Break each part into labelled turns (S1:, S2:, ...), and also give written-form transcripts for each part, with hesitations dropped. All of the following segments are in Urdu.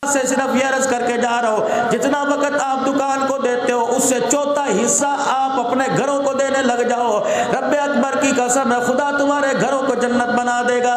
S1: سے صرف یہ عرض کر کے جا رہا ہوں، جتنا وقت آپ دکان کو دیتے ہو اس سے چوتھا حصہ آپ اپنے گھروں کو دینے لگ جاؤ، رب اکبر کی قسم ہے خدا تمہارے گھروں کو جنت بنا دے گا۔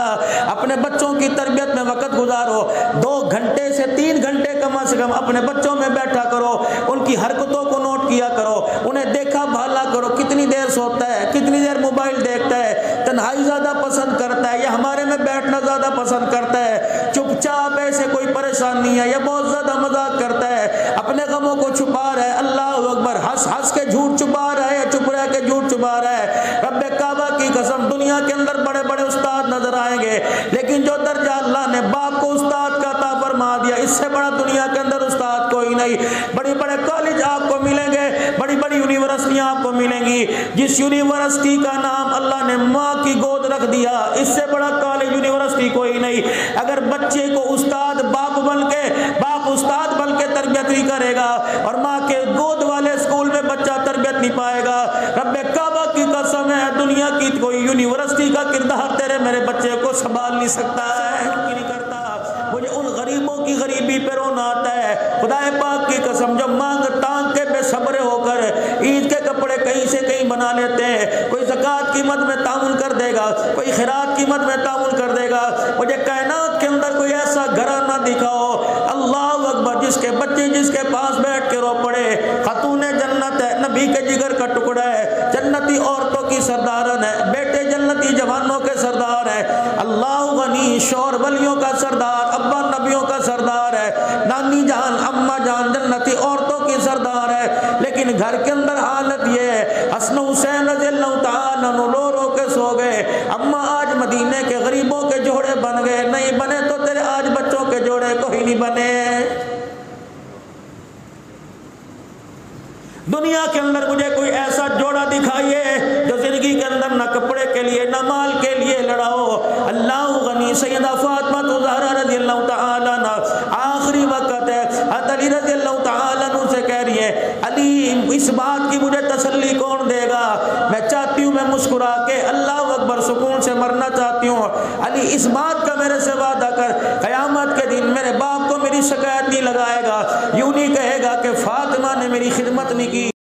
S1: اپنے بچوں کی تربیت میں وقت گزارو، 2 گھنٹے سے 3 گھنٹے کم از کم اپنے بچوں میں بیٹھا کرو، ان کی حرکتوں کو نوٹ کیا کرو، انہیں دیکھا بھالا کرو، کتنی دیر سوتا ہے، کتنی دیر موبائل دیکھتا ہے، تنہائی زیادہ پسند کرتا ہے یا ہمارے میں بیٹھنا زیادہ پسند کرتا ہے، چپ چاپ ایسے کوئی پریشان نہیں ہے یا بہت زیادہ مذاق کرتا ہے، اپنے غموں کو چھپا رہا ہے، اللہ اکبر، ہنس ہنس کے جھوٹ چھپا رہا ہے یا چپ رہ کے جھوٹ چھپا رہا ہے۔ رب کعبہ کی قسم دنیا کے اندر بڑے بڑے استاد نظر آئیں گے، لیکن جو درجہ اللہ نے باپ کو استاد کا عطا فرما دیا، اس سے بڑا دنیا کے اندر استاد کوئی نہیں۔ بڑے بڑے کالج آپ کو ملیں گے، بڑی بڑی یونیورسٹیاں آپ کو ملیں گی، جس یونیورسٹی کا نام اللہ نے ماں کی گود رکھ دیا، اس سے بڑا کالج یونیورسٹی کوئی نہیں۔ اگر بچے کو استاد باپ استاد بن کے تربیت نہیں کرے گا اور ماں کے گود والے اسکول میں بچہ تربیت نہیں پائے گا، رب کعبہ کی قسم ہے دنیا کی کوئی یونیورسٹی کا کردار تیرے میرے بچے کو سنبھال نہیں سکتا ہے، نہیں کرتا۔ مجھے ان غریبوں کی غریبی پہ رونا آتا ہے، خدا پاک کی قسم، جو مانگ تانگ کے بے صبر ہو کر عید کے کپڑے کہیں سے کہیں بنا لیتے ہیں، کوئی زکوٰۃ کی مد میں تعاون کر دے گا، کوئی خیرات کی مد میں تعاون کر دے گا، مجھے کائنات کے اندر کوئی ایسا گھرانہ دکھاؤ، اللہ اکبر، جس کے بچے جس کے پاس بیٹھ کے رو پڑے، خاتون جنت ہے، نبی کے جگر کا ٹکڑا ہے، جنتی عورتوں کی سردارن ہے، بیٹے جنتی جوانوں کے سردار ہے، اللہ غنی، شوہر ولیوں کا سردار، ابا نبیوں کا سردار ہے، نانی جان اماں جان جنتی عورتوں کی سردار ہے، لیکن گھر کے اندر حالت یہ ہے، حسن حسین رضی اللہ تعالیٰ عنہ رو رو کے سو گئے، اماں آج مدینے کے غریبوں کے جوڑے بن گئے، نہیں بنے تو تیرے آج بچوں کے جوڑے کوئی نہیں بنے۔ دنیا کے اندر مجھے کوئی ایسا جوڑا دکھائیے جو زندگی کے اندر نہ کپڑے کے لیے نہ مال کے لیے لڑا ہو۔ اللہ غنی، سیدہ فاطمہ زہرا رضی اللہ تعالیٰ عنہ آخری وقت ہے، حضرت علی رضی اللہ تعالیٰ عنہ سے کہہ رہی ہے، علی اس بات کی مجھے تسلی کون دے گا، میں چاہتی ہوں میں مسکرا کے اللہ اکبر سکون سے مرنا چاہتی ہوں، علی اس بات کا میرے سے وعدہ کر، قیامت کے دن میرے باپ کو میری شکایت نہیں لگائے گا، یوں نہیں کہے گا کہ فاطمہ نے میری خدمت نہیں کی۔